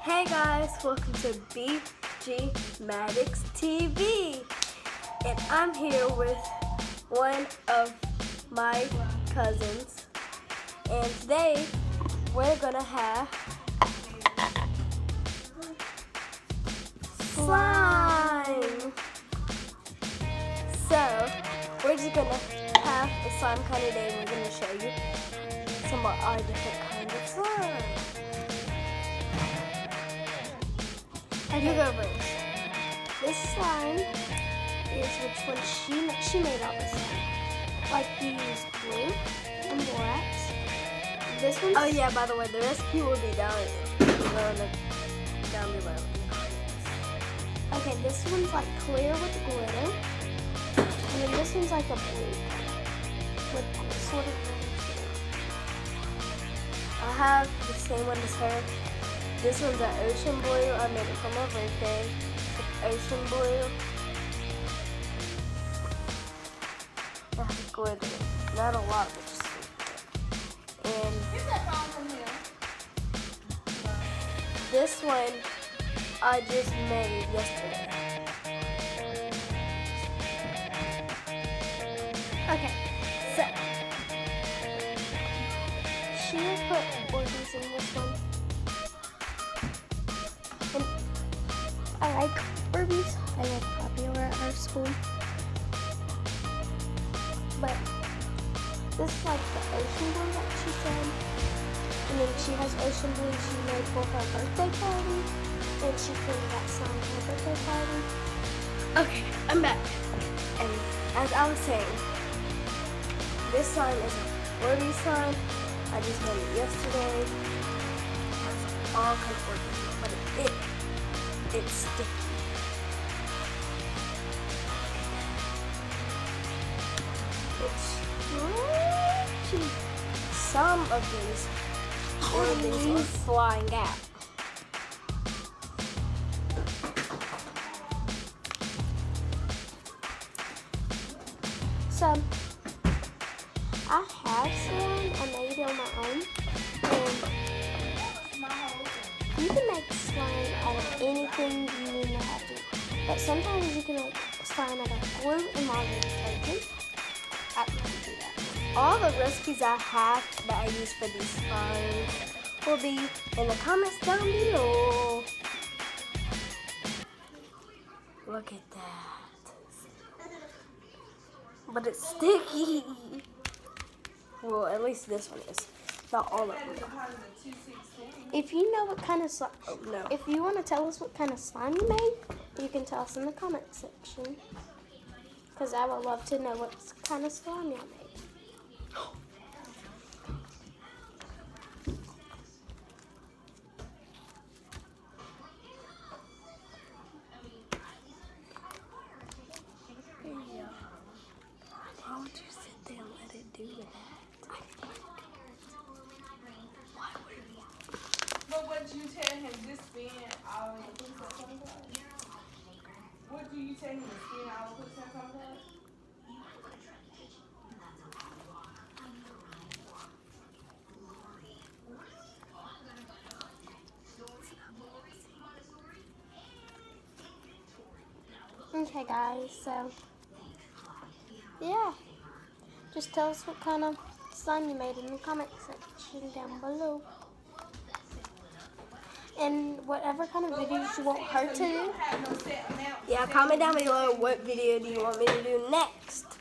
Hey guys, welcome to BG Maddox TV. And I'm here with one of my cousins. And today we're gonna have slime. So we're just gonna have a slime kind of day. We're gonna show you some of our different kinds of slime. You go first. This slime is which one she made all this slime. Like you use glue and borax. This one. Oh yeah, by the way, the recipe will be down below. Okay, this one's like clear with glitter, and then this one's like a blue with sort of. I have the same one as her. This one's an ocean blue. I made it for my birthday. It's ocean blue. It has glitter. Not a lot, but just a little. And this one I just made yesterday. Okay, so she has put Orbeez in this one. I like Orbeez. I like popular at our school. But this is like the ocean blue that she said. And then she has ocean blue she made for her birthday party. And she created that song for her birthday party. Okay, I'm back. And as I was saying, this slime is an Orbeez slime. I just made it yesterday. It has all kinds of Orbeez, but it's sticky. It's stretchy. Some of these Orbeez are flying out. So I have slime. I made it on my own. And you can make slime out of anything you know how to. But sometimes you can make slime out of glue and laundry detergent. I can do that. All the recipes I have that I use for these slimes will be in the comments down below. Look at that. But it's sticky. Well, at least this one is. Not all of them. If you know what kind of slime, if you want to tell us what kind of slime you made, you can tell us in the comment section. Because I would love to know what kind of slime y'all made. Why would you sit there and let it do that? But what you tell him to spin all the footsteps on the card? What do you tell him to spin all the footsteps on the card? Okay guys, so yeah, just tell us what kind of slime you made in the comment section down below. And whatever kind of videos you want her to do. Yeah, comment down below what video do you want me to do next.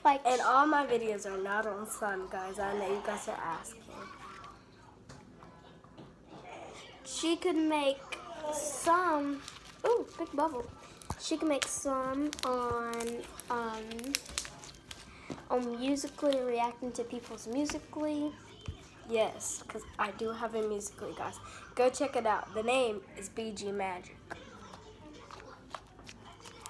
And all my videos are not on slime, guys. I know you guys are asking. She could make some, ooh, big bubble. She can make some on Musical.ly, reacting to people's Musical.ly. Yes, because I do have a Musical.ly, guys. Go check it out. The name is BG Magic.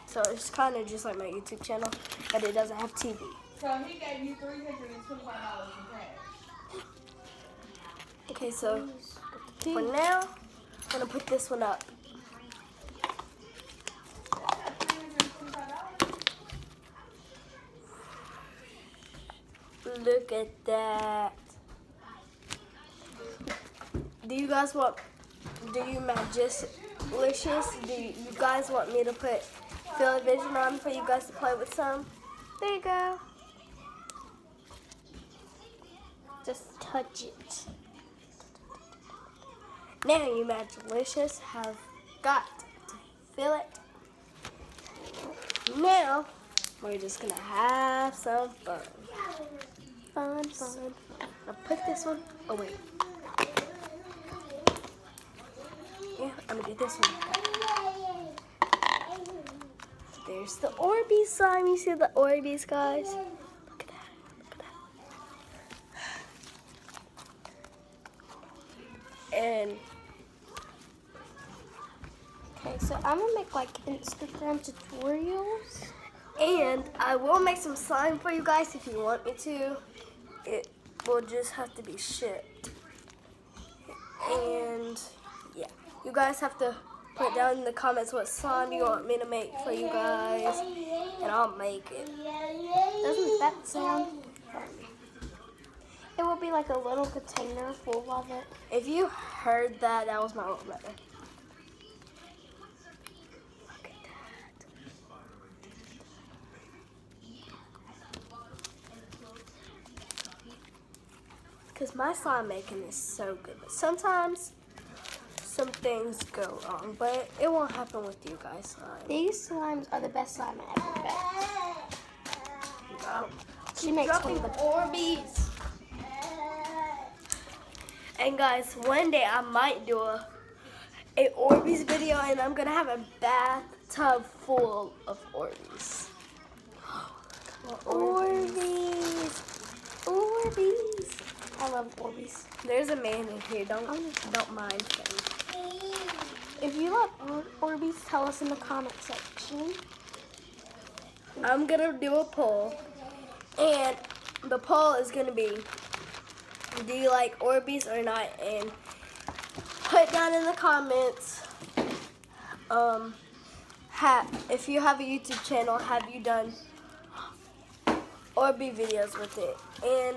So it's kind of just like my YouTube channel, but it doesn't have TV. So he gave you $325 in cash. Okay, so for now, I'm going to put this one up. Look at that. Do you guys want Do you Magistelicious? Do you guys want me to put Field Vision on for you guys to play with some? There you go. Just touch it. Now you Magistelicious have got to fill it. Now we're just gonna have some fun. Fun. Now put this one away. Yeah, I'm gonna do this one. There's the Orbeez slime. You see the Orbeez, guys? Look at that. And Okay, so I'm gonna make like Instagram tutorials. And I will make some slime for you guys if you want me to. It will just have to be shipped. And yeah, you guys have to put down in the comments what slime you want me to make for you guys, and I'll make it. Doesn't that sound fun? It will be like a little container full of it. If you heard that, that was my little brother. Look at that. Because my slime making is so good, but sometimes some things go wrong, but it won't happen with you guys slime. These slimes are the best slime I ever made. Wow. She makes one of the Orbeez. And guys, one day I might do a Orbeez video, and I'm gonna have a bathtub full of Orbeez. Orbeez. I love Orbeez. There's a man in here. Don't mind him. If you love Orbeez, tell us in the comment section. I'm gonna do a poll, and the poll is gonna be, do you like Orbeez or not? And put down in the comments, if you have a YouTube channel, have you done Orbeez videos with it? And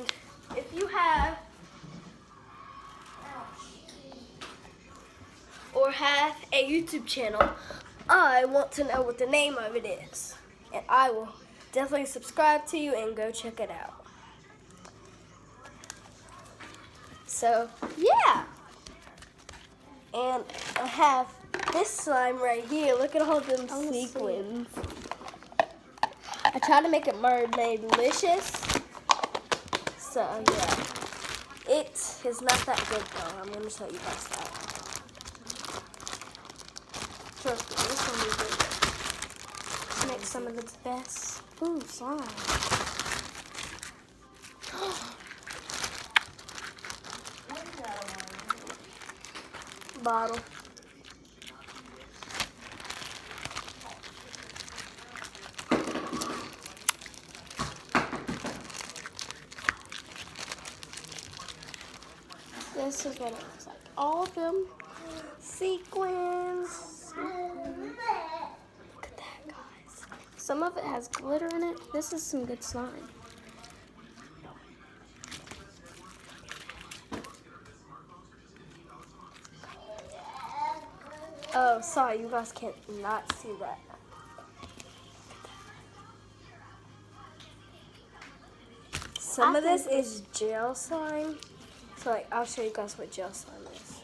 if you have, or have a YouTube channel, I want to know what the name of it is. And I will definitely subscribe to you and go check it out. So, yeah. And I have this slime right here. Look at all them sequins. I tried to make it mermaid-licious. So, yeah. It is not that good, though. I'm going to show you guys that. Trust me, this one is good. Make some of the best slime. Bottle. This is what it looks like. All of them sequins. Look at that, guys. Some of it has glitter in it. This is some good slime. Oh, sorry, you guys can't not see that. Some of this is gel slime. So, like, I'll show you guys what gel slime is.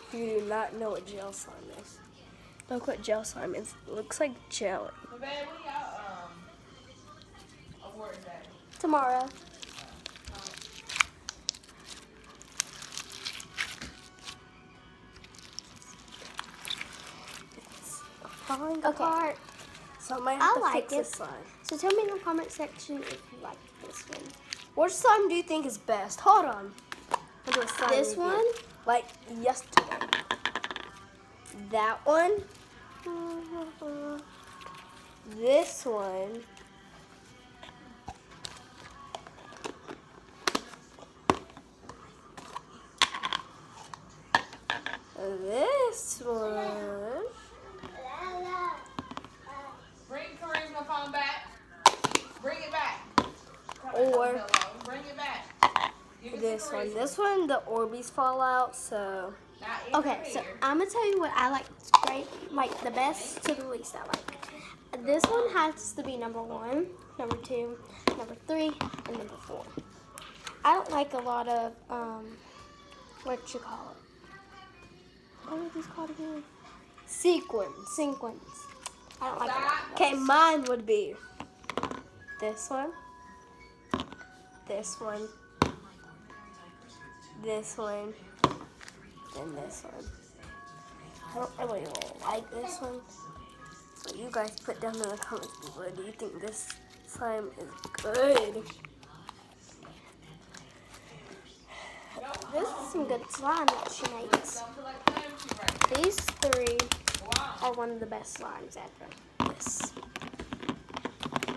If you do not know what gel slime is, look what gel slime is. It looks like jelly. But babe, when y'all award day? Tomorrow. Falling Okay. apart. So I might have to I like fix it. this slime. So tell me in the comment section if you like this one. What slime do you think is best? Hold on. I'll do a slime This review. one? Like yesterday. That one. This one. This one. Bring Charisma phone back. Bring it back. Or Bring it back. You this one. This one, the Orbeez fall out, so. Not Okay, so I'm gonna tell you what I like like the best to the least I like. This one has to be number 1, number 2, number 3, and number 4. I don't like a lot of what you call it? What are these called again? Sequins. I don't like that. Okay, mine would be this one, this one, this one, and this one. I don't really like this one. But you guys put down in the comments below, do you think this slime is good? This is some good slime that she makes. These 3 are one of the best slimes ever. This.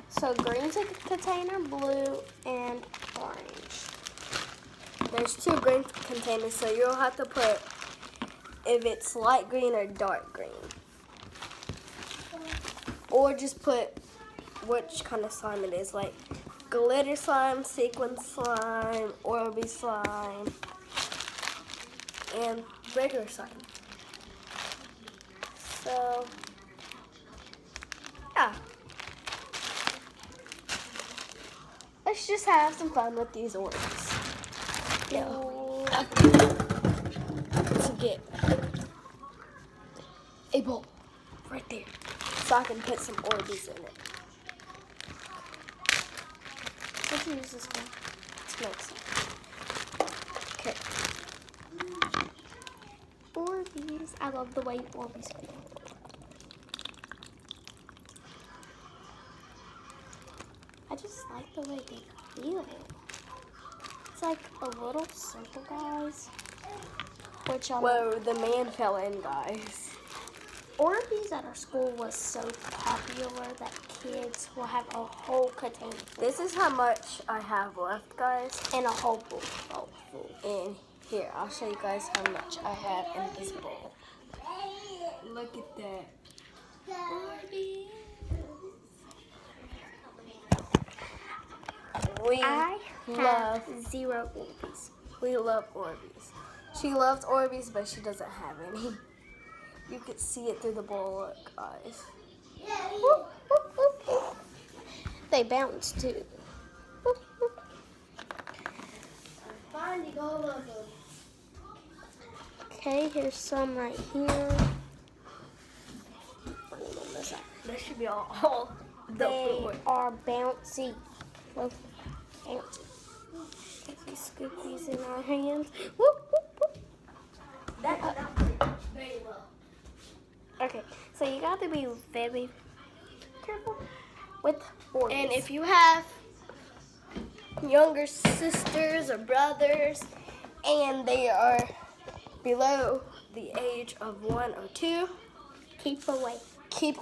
So green's a container, blue, and orange. There's 2 green containers, so you'll have to put if it's light green or dark green. Or just put which kind of slime it is, like glitter slime, sequin slime, Orbeez slime, and regular slime. So, yeah. Let's just have some fun with these Orbeez. To get a bowl right there, so I can put some Orbeez in it. Let's use this one. Let's make some. Okay. Orbeez. I love the way Orbeez feel. I just like the way they feel. It's like a little simple, guys. Which whoa, the man fell in, guys. Orbeez at our school was so popular that kids will have a whole container. This is how much I have left, guys. And a whole bowl full. And here, I'll show you guys how much I have in this bowl. Look at that. Orbeez. I have 0 Orbeez. We love Orbeez. She loves Orbeez, but she doesn't have any. You could see it through the bowl, look, guys. They bounce too. I'm finding all of them. Okay, here's some right here. That should be all. They are bouncy. Look, bouncy. We scoop these in our hands. Whoop, whoop, whoop. That's very low. Okay, so you got to be very careful with Orbeez. And if you have younger sisters or brothers and they are below the age of 1 or 2, keep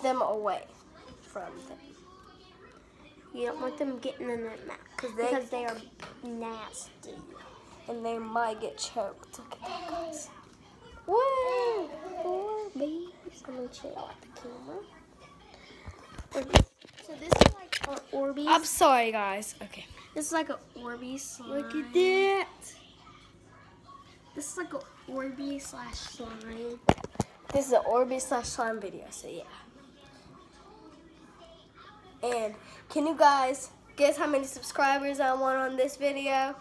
them away from them. You don't want them getting in their mouth because they are nasty and they might get choked. Look at that, guys. Whoa! Orbeez. I'm going to show you at the camera. So this is like an Orbeez. I'm sorry, guys. Okay. This is like an Orbeez slime. Look at that. This is like an Orbeez / slime. This is an Orbeez / slime video, so yeah. And can you guys guess how many subscribers I want on this video?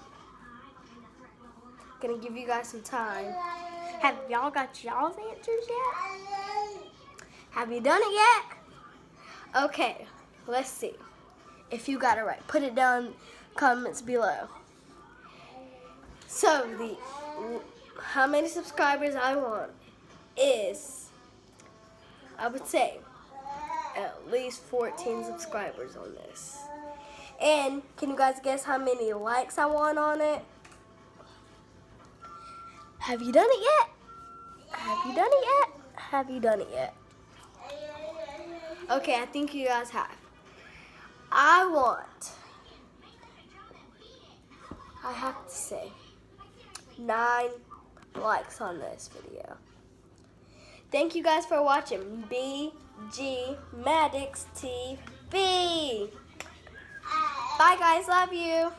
Gonna give you guys some time. Have y'all got y'all's answers yet? Have you done it yet? Okay, let's see if you got it right. Put it down in the comments below. So how many subscribers I want is, I would say, at least 14 subscribers on this. And can you guys guess how many likes I want on it? Have you done it yet? Have you done it yet? Have you done it yet? Okay, I think you guys have. I have to say 9 likes on this video. Thank you guys for watching BG Maddox TV. Bye guys, love you.